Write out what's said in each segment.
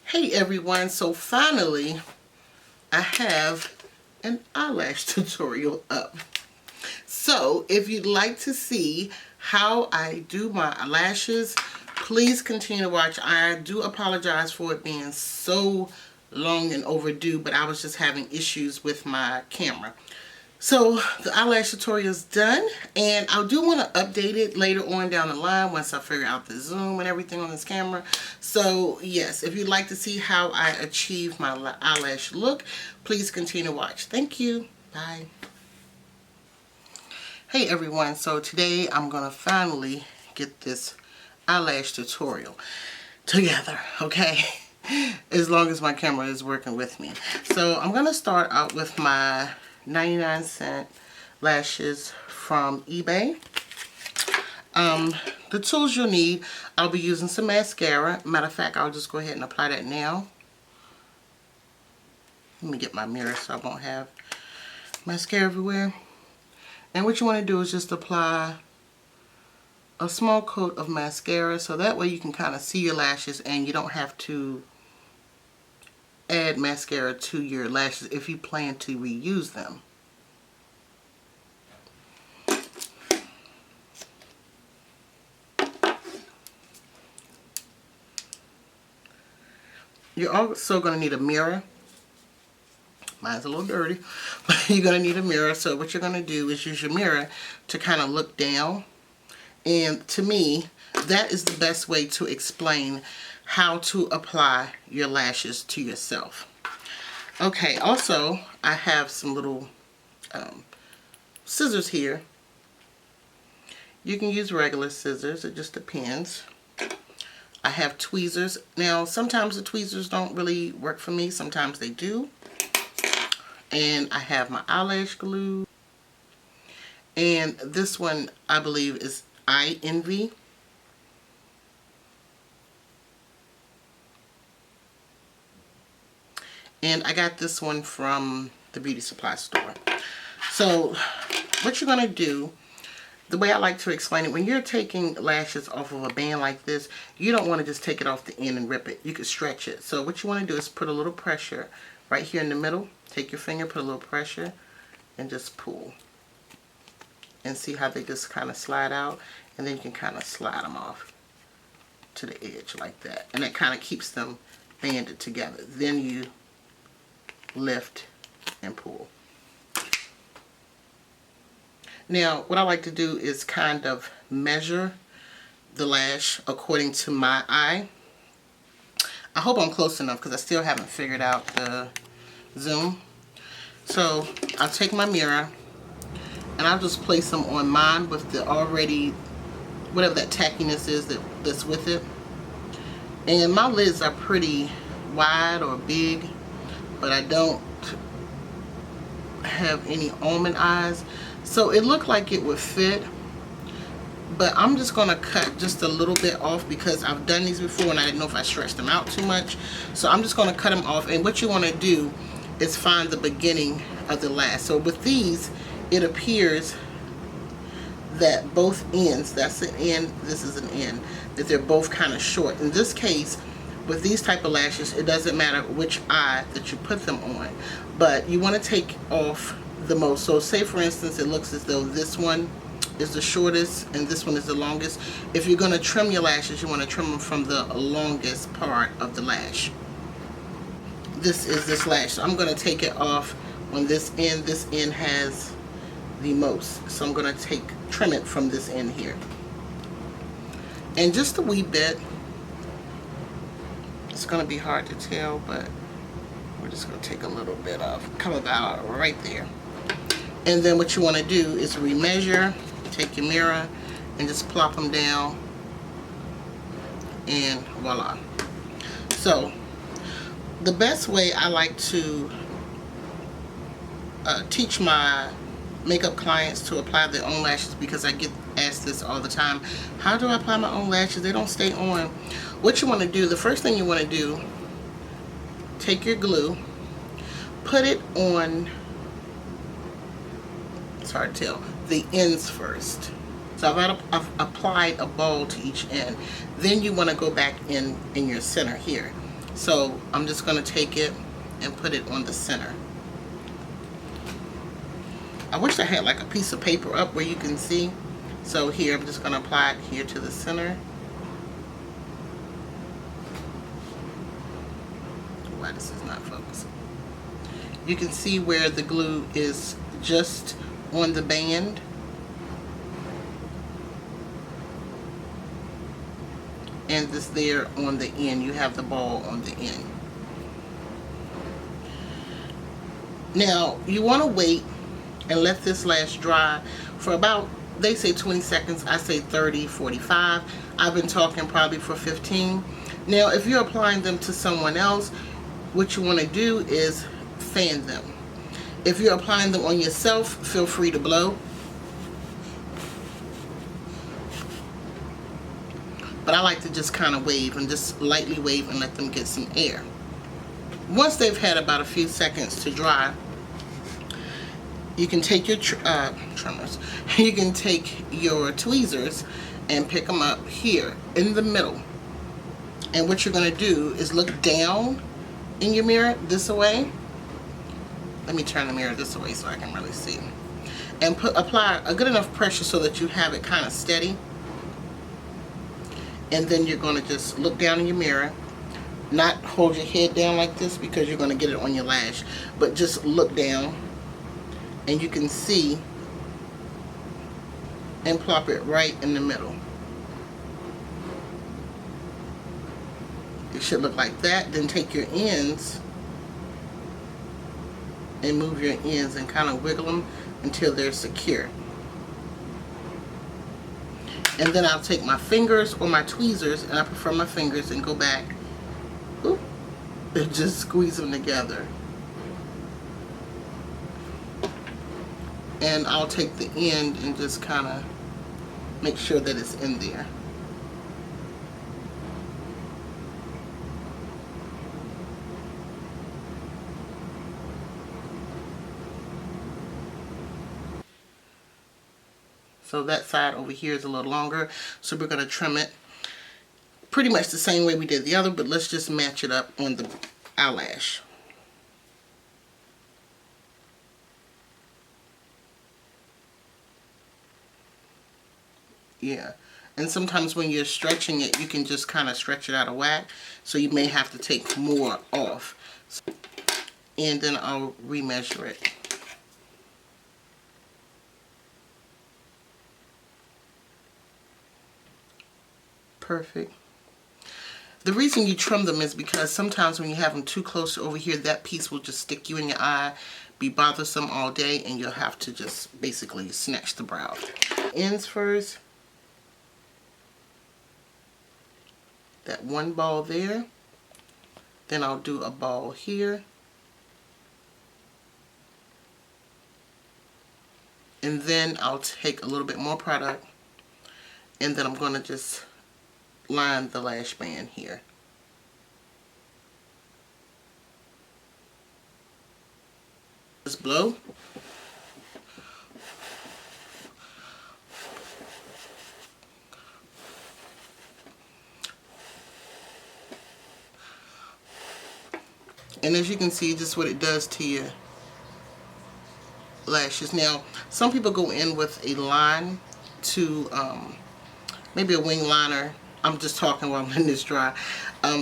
Hey everyone, so finally I have an eyelash tutorial up. So if you'd like to see how I do my eyelashes, please continue to watch. I do apologize for it being so long and overdue, but I was just having issues with my camera. So the eyelash tutorial is done, and I do want to update it later on down the line once I figure out the zoom and everything on this camera. So yes, if you'd like to see how I achieve my eyelash look, please continue to watch. Thank you. Bye. Hey everyone, so today I'm going to finally get this eyelash tutorial together, okay? As long as my camera is working with me. So I'm going to start out with my 99-cent lashes from eBay. The tools you'll need, I'll be using some mascara. Matter of fact, I'll just go ahead and apply that now. Let me get my mirror so I won't have mascara everywhere. And what you want to do is just apply a small coat of mascara, so that way you can kind of see your lashes and you don't have to add mascara to your lashes if you plan to reuse them. You're also going to need a mirror. Mine's a little dirty, but you're going to need a mirror. So what you're going to do is use your mirror to kind of look down. And to me, that is the best way to explain how to apply your lashes to yourself. Okay, also I have some little scissors here. You can use regular scissors, it just depends. I have tweezers. Now sometimes the tweezers don't really work for me, sometimes they do. And I have my eyelash glue. And this one I believe is Eye Envy. And I got this one from the beauty supply store. So what you're going to do, the way I like to explain it, when you're taking lashes off of a band like this, you don't want to just take it off the end and rip it. You can stretch it. So what you want to do is put a little pressure right here in the middle. Take your finger, put a little pressure, and just pull. And see how they just kind of slide out. And then you can kind of slide them off to the edge like that. And that kind of keeps them banded together. Then you lift and pull. Now what I like to do is kind of measure the lash according to my eye. I hope I'm close enough because I still haven't figured out the zoom. So I'll take my mirror and I'll just place them on mine with the already, whatever that tackiness is that's with it. And my lids are pretty wide or big, but I don't have any almond eyes, so it looked like it would fit, but I'm just going to cut just a little bit off because I've done these before and I didn't know if I stretched them out too much. So I'm just going to cut them off, and what you want to do is find the beginning of the lash. So with these, it appears that both ends, that's an end, this is an end, that they're both kind of short. In this case, with these type of lashes, it doesn't matter which eye that you put them on, but you want to take off the most. So say for instance, it looks as though this one is the shortest and this one is the longest. If you're going to trim your lashes, you want to trim them from the longest part of the lash. This is this lash, so I'm going to take it off on this end has the most, so I'm going to trim it from this end here, and just a wee bit. It's going to be hard to tell, but we're just going to take a little bit off, come about right there. And then what you want to do is remeasure, take your mirror and just plop them down, and voila. So the best way I like to teach my makeup clients to apply their own lashes, because I get asked this all the time, how do I apply my own lashes? They don't stay on. What you want to do, the first thing you want to do, take your glue, put it on, it's hard to tell, the ends first. So I've applied a ball to each end. Then you want to go back in your center here. So I'm just going to take it and put it on the center. I wish I had like a piece of paper up where you can see. So here, I'm just going to apply it here to the center. Why this is not focusing. You can see where the glue is just on the band. And this there on the end. You have the ball on the end. Now, you want to wait and let this lash dry for about, they say 20 seconds, I say 30, 45. I've been talking probably for 15. Now, if you're applying them to someone else, what you want to do is fan them. If you're applying them on yourself, feel free to blow. But I like to just kind of wave and just lightly wave and let them get some air. Once they've had about a few seconds to dry, you can take your trimmers. You can take your tweezers and pick them up here in the middle. And what you're going to do is look down in your mirror this way. Let me turn the mirror this way so I can really see. And apply a good enough pressure so that you have it kind of steady. And then you're going to just look down in your mirror. Not hold your head down like this because you're going to get it on your lash. But just look down. And you can see and plop it right in the middle. It should look like that. Then take your ends and move your ends and kind of wiggle them until they're secure. And then I'll take my fingers or my tweezers, and I prefer my fingers, and go back, oop, and just squeeze them together. And I'll take the end and just kind of make sure that it's in there. So that side over here is a little longer, so we're going to trim it pretty much the same way we did the other, but let's just match it up on the eyelash. Yeah, and sometimes when you're stretching it, you can just kind of stretch it out of whack, so you may have to take more off. And then I'll remeasure it. Perfect. The reason you trim them is because sometimes when you have them too close over here, that piece will just stick you in your eye, be bothersome all day, and you'll have to just basically snatch the brow. Ends first. That one ball there. Then I'll do a ball here. And then I'll take a little bit more product, and then I'm going to just line the lash band here. Just blow. And as you can see, just what it does to your lashes. Now, some people go in with a line to maybe a wing liner. I'm just talking while I'm letting this dry.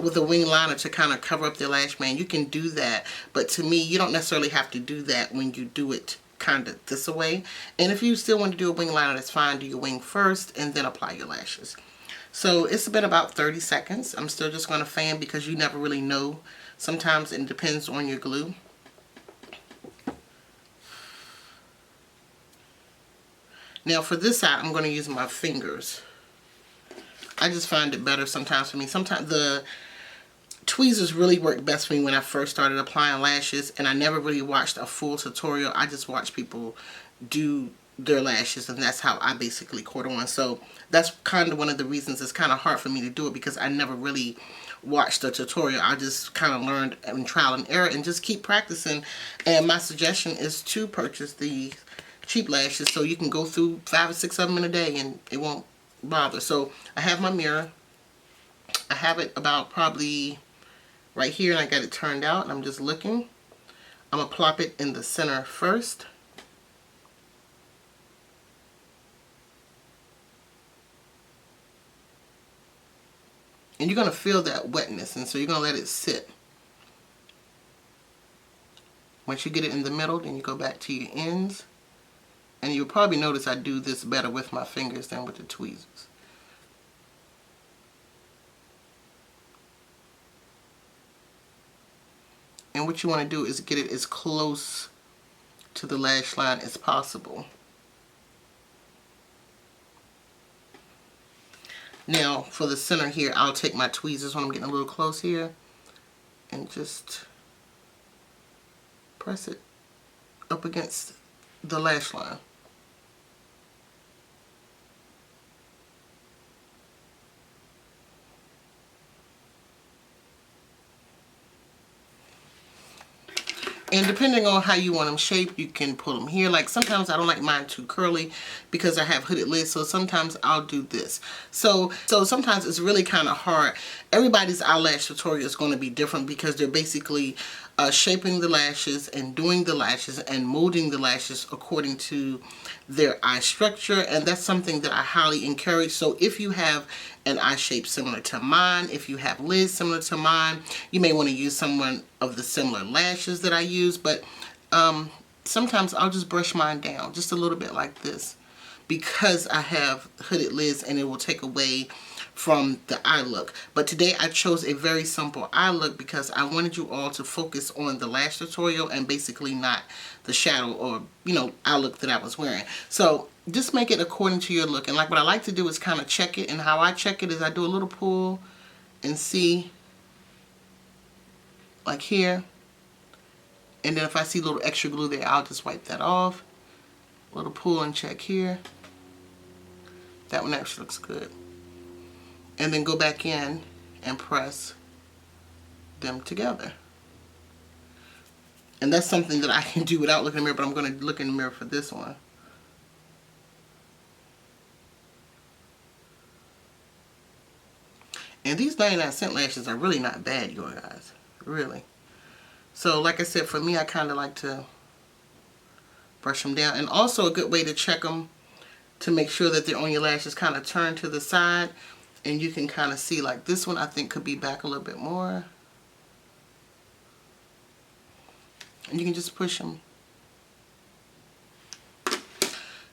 With a wing liner to kind of cover up their lash band. You can do that, but to me, you don't necessarily have to do that when you do it kind of this way. And if you still want to do a wing liner, that's fine. Do your wing first and then apply your lashes. So it's been about 30 seconds. I'm still just going to fan because you never really know. Sometimes it depends on your glue. Now for this side, I'm going to use my fingers. I just find it better sometimes for me. Sometimes the tweezers really work best for me when I first started applying lashes, and I never really watched a full tutorial. I just watched people do their lashes, and that's how I basically caught on. So that's kind of one of the reasons it's kind of hard for me to do it, because I never really watched a tutorial. I just kind of learned in trial and error and just keep practicing. And my suggestion is to purchase the cheap lashes so you can go through 5 or 6 of them in a day and it won't bother. So I have my mirror. I have it about probably right here, and I got it turned out, and I'm just looking. I'm going to plop it in the center first. And you're going to feel that wetness, and so you're going to let it sit. Once you get it in the middle, then you go back to your ends. And you'll probably notice I do this better with my fingers than with the tweezers. And what you want to do is get it as close to the lash line as possible. Now, for the center here, I'll take my tweezers when I'm getting a little close here and just press it up against the lash line. And depending on how you want them shaped, you can put them here. Like sometimes I don't like mine too curly because I have hooded lids, so sometimes I'll do this. So sometimes it's really kind of hard. Everybody's eyelash tutorial is going to be different because they're basically shaping the lashes and doing the lashes and molding the lashes according to their eye structure, and that's something that I highly encourage. So if you have an eye shape similar to mine, if you have lids similar to mine, you may want to use some of the similar lashes that I use, but sometimes I'll just brush mine down just a little bit like this because I have hooded lids and it will take away from the eye look. But today I chose a very simple eye look because I wanted you all to focus on the lash tutorial and basically not the shadow or, you know, eye look that I was wearing. So just make it according to your look. And like what I like to do is kind of check it, and how I check it is I do a little pull and see, like here, and then if I see a little extra glue there, I'll just wipe that off. A little pull and check here. That one actually looks good. And then go back in and press them together. And that's something that I can do without looking in the mirror, but I'm going to look in the mirror for this one. And these 99-cent lashes are really not bad, you guys. Really. So like I said, for me, I kind of like to brush them down. And also a good way to check them to make sure that they're on your lashes kind of turned to the side. And you can kind of see, like this one I think could be back a little bit more. And you can just push them.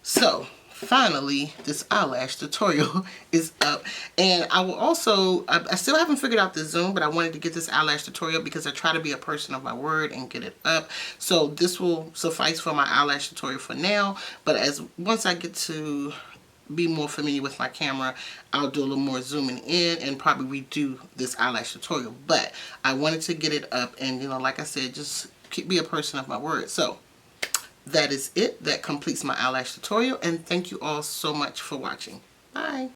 So finally, this eyelash tutorial is up. And I will also, I still haven't figured out the zoom, but I wanted to get this eyelash tutorial because I try to be a person of my word and get it up. So this will suffice for my eyelash tutorial for now. But once I get to be more familiar with my camera, I'll do a little more zooming in and probably redo this eyelash tutorial. But I wanted to get it up, and you know, like I said, just be a person of my word. So that is it. That completes my eyelash tutorial, and thank you all so much for watching. Bye.